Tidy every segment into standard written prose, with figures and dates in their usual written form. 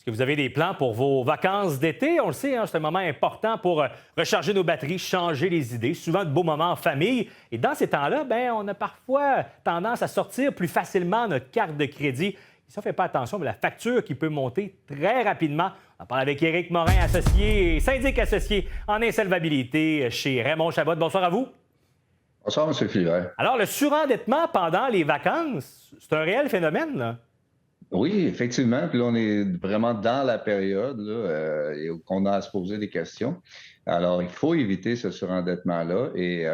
Est-ce que vous avez des plans pour vos vacances d'été? On le sait, hein, c'est un moment important pour recharger nos batteries, changer les idées, souvent de beaux moments en famille. Et dans ces temps-là, bien, on a parfois tendance à sortir plus facilement notre carte de crédit. Et si on ne fait pas attention, bien, la facture qui peut monter très rapidement. On en parle avec Éric Morin, associé, syndic associé en insolvabilité chez Raymond Chabot. Bonsoir à vous. Bonsoir, M. Filaire. Alors, le surendettement pendant les vacances, c'est un réel phénomène, là? Oui, effectivement. Puis là, on est vraiment dans la période là, et qu'on a à se poser des questions. Alors, il faut éviter ce surendettement-là et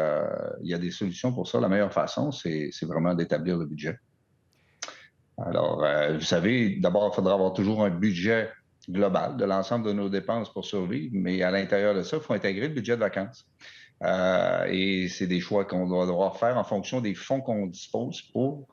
il y a des solutions pour ça. La meilleure façon, c'est vraiment d'établir le budget. Alors, vous savez, d'abord, il faudra avoir toujours un budget global de l'ensemble de nos dépenses pour survivre, mais à l'intérieur de ça, il faut intégrer le budget de vacances. Et c'est des choix qu'on doit devoir faire en fonction des fonds qu'on dispose pour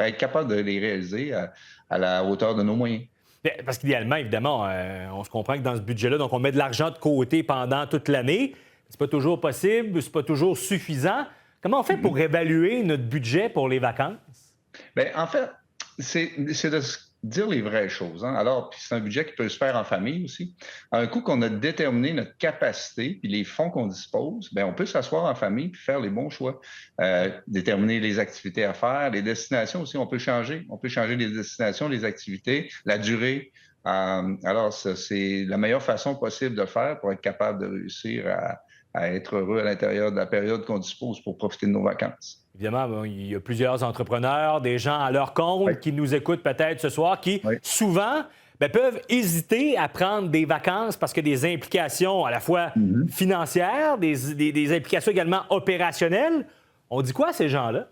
être capable de les réaliser à la hauteur de nos moyens. Bien, parce qu'idéalement, évidemment, on se comprend que dans ce budget-là, donc on met de l'argent de côté pendant toute l'année. C'est pas toujours possible, c'est pas toujours suffisant. Comment on fait pour évaluer notre budget pour les vacances? Bien, en fait, c'est de se dire les vraies choses, hein. Alors, puis c'est un budget qui peut se faire en famille aussi. Un coup qu'on a déterminé notre capacité puis les fonds qu'on dispose, bien, on peut s'asseoir en famille puis faire les bons choix. Déterminer les activités à faire, les destinations aussi, on peut changer. On peut changer les destinations, les activités, la durée. Alors, ça, c'est la meilleure façon possible de le faire pour être capable de réussir à être heureux à l'intérieur de la période qu'on dispose pour profiter de nos vacances. Évidemment, bon, il y a plusieurs entrepreneurs, des gens à leur compte Oui, qui nous écoutent peut-être ce soir, qui oui. souvent bien, peuvent hésiter à prendre des vacances parce qu'il y a des implications à la fois Mhm. financières, des implications également opérationnelles. On dit quoi à ces gens-là?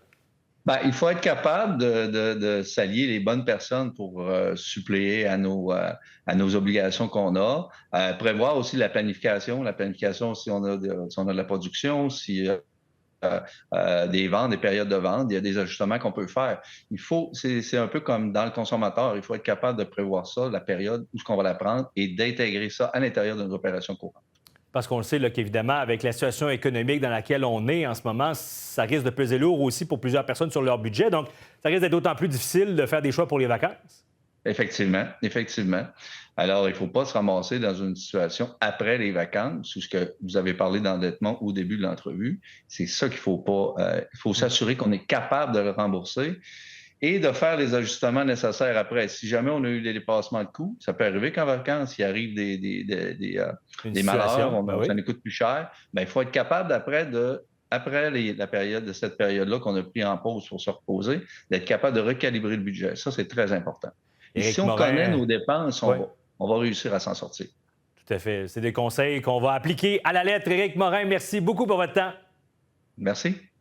Ben, il faut être capable de s'allier les bonnes personnes pour suppléer à nos obligations qu'on a. Prévoir aussi la planification si on a de la production, si des ventes, des périodes de vente, il y a des ajustements qu'on peut faire. C'est un peu comme dans le consommateur, il faut être capable de prévoir ça, la période où ce qu'on va la prendre et d'intégrer ça à l'intérieur de nos opérations courantes. Parce qu'on le sait là, qu'évidemment, avec la situation économique dans laquelle on est en ce moment, ça risque de peser lourd aussi pour plusieurs personnes sur leur budget. Donc, ça risque d'être d'autant plus difficile de faire des choix pour les vacances. Effectivement, effectivement. Alors, il ne faut pas se ramasser dans une situation après les vacances, où ce que vous avez parlé d'endettement au début de l'entrevue. C'est ça qu'il faut pas. Il faut s'assurer qu'on est capable de le rembourser et de faire les ajustements nécessaires après. Si jamais on a eu des dépassements de coûts, ça peut arriver qu'en vacances, il arrive Une des malheurs, situation, ben ça oui. nous coûte plus cher. Bien, il faut être capable après la période de cette période-là qu'on a pris en pause pour se reposer, d'être capable de recalibrer le budget. Ça, c'est très important. Et si Éric on connaît Morin, nos dépenses, oui, on va réussir à s'en sortir. tout à fait. C'est des conseils qu'on va appliquer à la lettre. Éric Morin, merci beaucoup pour votre temps. Merci.